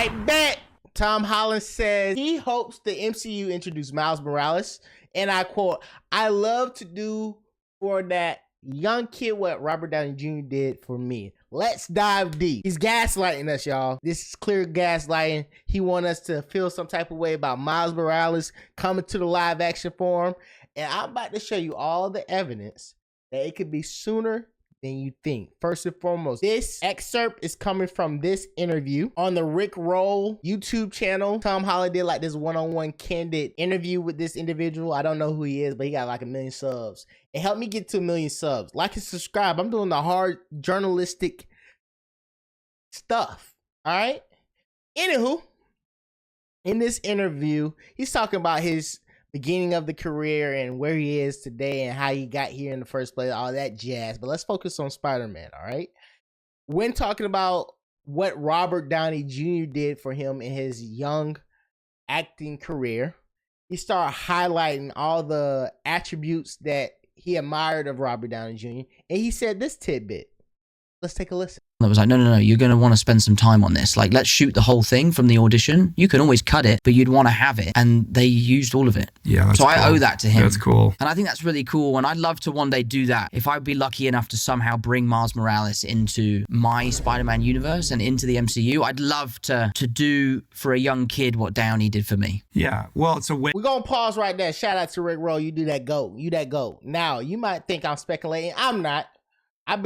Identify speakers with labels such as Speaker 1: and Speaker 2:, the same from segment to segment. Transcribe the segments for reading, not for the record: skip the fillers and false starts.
Speaker 1: I bet Tom Holland says he hopes the MCU introduce Miles Morales, and I quote, "I love to do for that young kid what Robert Downey Jr. did for me." Let's dive deep. He's gaslighting us, y'all. This is clear gaslighting. He wants us to feel some type of way about Miles Morales coming to the live action form, and I'm about to show you all the evidence that it could be sooner than you think. First and foremost, this excerpt is coming from this interview on the Rick Roll YouTube channel. Tom Holland did like this one-on-one candid interview with this individual. I don't know who he is, but he got like 1 million subs. It helped me get to 1 million subs. Like and subscribe. I'm doing the hard journalistic stuff. All right. Anywho, in this interview, he's talking about his beginning of the career and where he is today and how he got here in the first place, all that jazz. But let's focus on Spider-Man, all right? When talking about what Robert Downey Jr. did for him in his young acting career, he started highlighting all the attributes that he admired of Robert Downey Jr. And he said this tidbit. Let's take a listen.
Speaker 2: I was like, no, you're going to want to spend some time on this. Like, let's shoot the whole thing from the audition. You can always cut it, but you'd want to have it. And they used all of it.
Speaker 3: Yeah, that's
Speaker 2: so
Speaker 3: cool.
Speaker 2: I owe that to him.
Speaker 3: That's cool.
Speaker 2: And I think that's really cool. And I'd love to one day do that. If I'd be lucky enough to somehow bring Miles Morales into my Spider-Man universe and into the MCU, I'd love to do for a young kid what Downey did for me.
Speaker 3: Yeah, well, it's a way.
Speaker 1: We're going to pause right there. Shout out to Rick Roll. You do that GOAT. You that GOAT. Now, you might think I'm speculating. I'm not. I've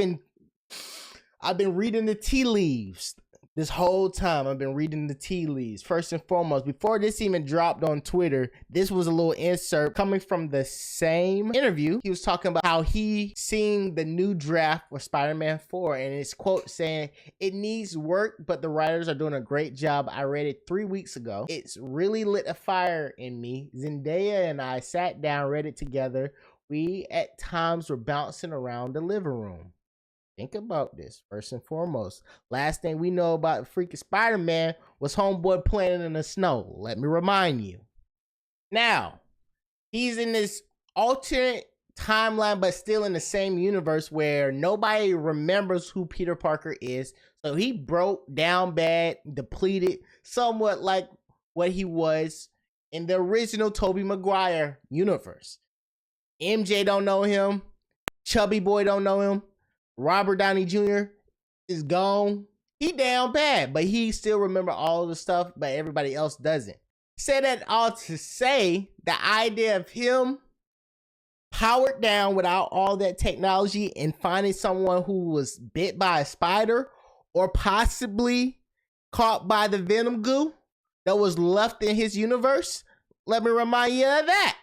Speaker 1: been reading the tea leaves this whole time. I've been reading the tea leaves. First and foremost, before this even dropped on Twitter, this was a little insert coming from the same interview. He was talking about how he seen the new draft for Spider-Man 4 and his quote saying, "It needs work, but the writers are doing a great job. I read it 3 weeks ago. It's really lit a fire in me. Zendaya and I sat down, read it together. We at times were bouncing around the living room." Think about this, first and foremost. Last thing we know about freaking Spider-Man was homeboy playing in the snow. Let me remind you. Now, he's in this alternate timeline, but still in the same universe where nobody remembers who Peter Parker is. So he broke down bad, depleted, somewhat like what he was in the original Tobey Maguire universe. MJ don't know him. Chubby Boy don't know him. Robert Downey Jr. is gone. He down bad, but he still remember all the stuff, but everybody else doesn't. Say that all to say the idea of him powered down without all that technology and finding someone who was bit by a spider or possibly caught by the venom goo that was left in his universe. Let me remind you of that.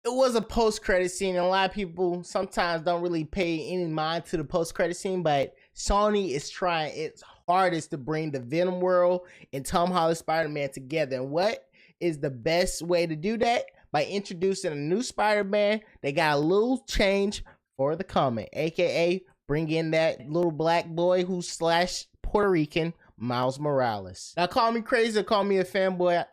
Speaker 1: It was a post-credit scene, and a lot of people sometimes don't really pay any mind to the post-credit scene, but Sony is trying its hardest to bring the Venom world and Tom Holland Spider-Man together. And what is the best way to do that? By introducing a new Spider-Man. They got a little change for the comment, aka bring in that little black boy who's / Puerto Rican, Miles Morales. Now, call me crazy or call me a fanboy,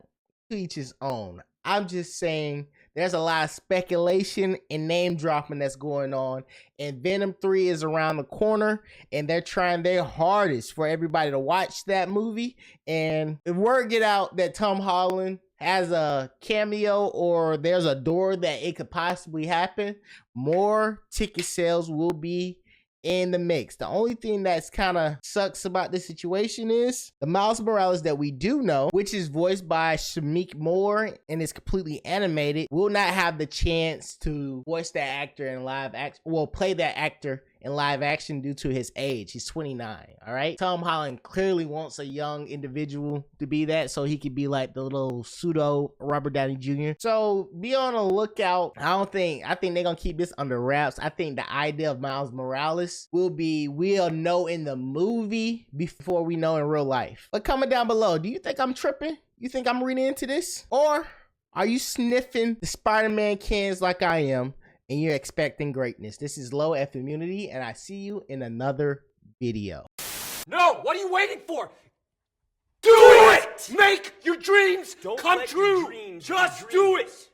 Speaker 1: to each his own. I'm just saying, there's a lot of speculation and name dropping that's going on, and Venom 3 is around the corner, and they're trying their hardest for everybody to watch that movie. And if word get out that Tom Holland has a cameo or there's a door that it could possibly happen, more ticket sales will be in the mix. The only thing that's kind of sucks about this situation is the Miles Morales that we do know, which is voiced by Shameik Moore and is completely animated, will not have the chance to voice that actor in live action, well, play that actor in live action due to his age. He's 29, all right? Tom Holland clearly wants a young individual to be that so he could be like the little pseudo Robert Downey Jr. So be on the lookout. I think they're gonna keep this under wraps. I think the idea of Miles Morales we'll know in the movie before we know in real life. But comment down below, do you think I'm tripping? You think I'm reading into this? Or are you sniffing the Spider-Man cans like I am and you're expecting greatness? This is Low F Immunity, and I see you in another video.
Speaker 4: No, what are you waiting for? Do it! Make your dreams come true! Just do it!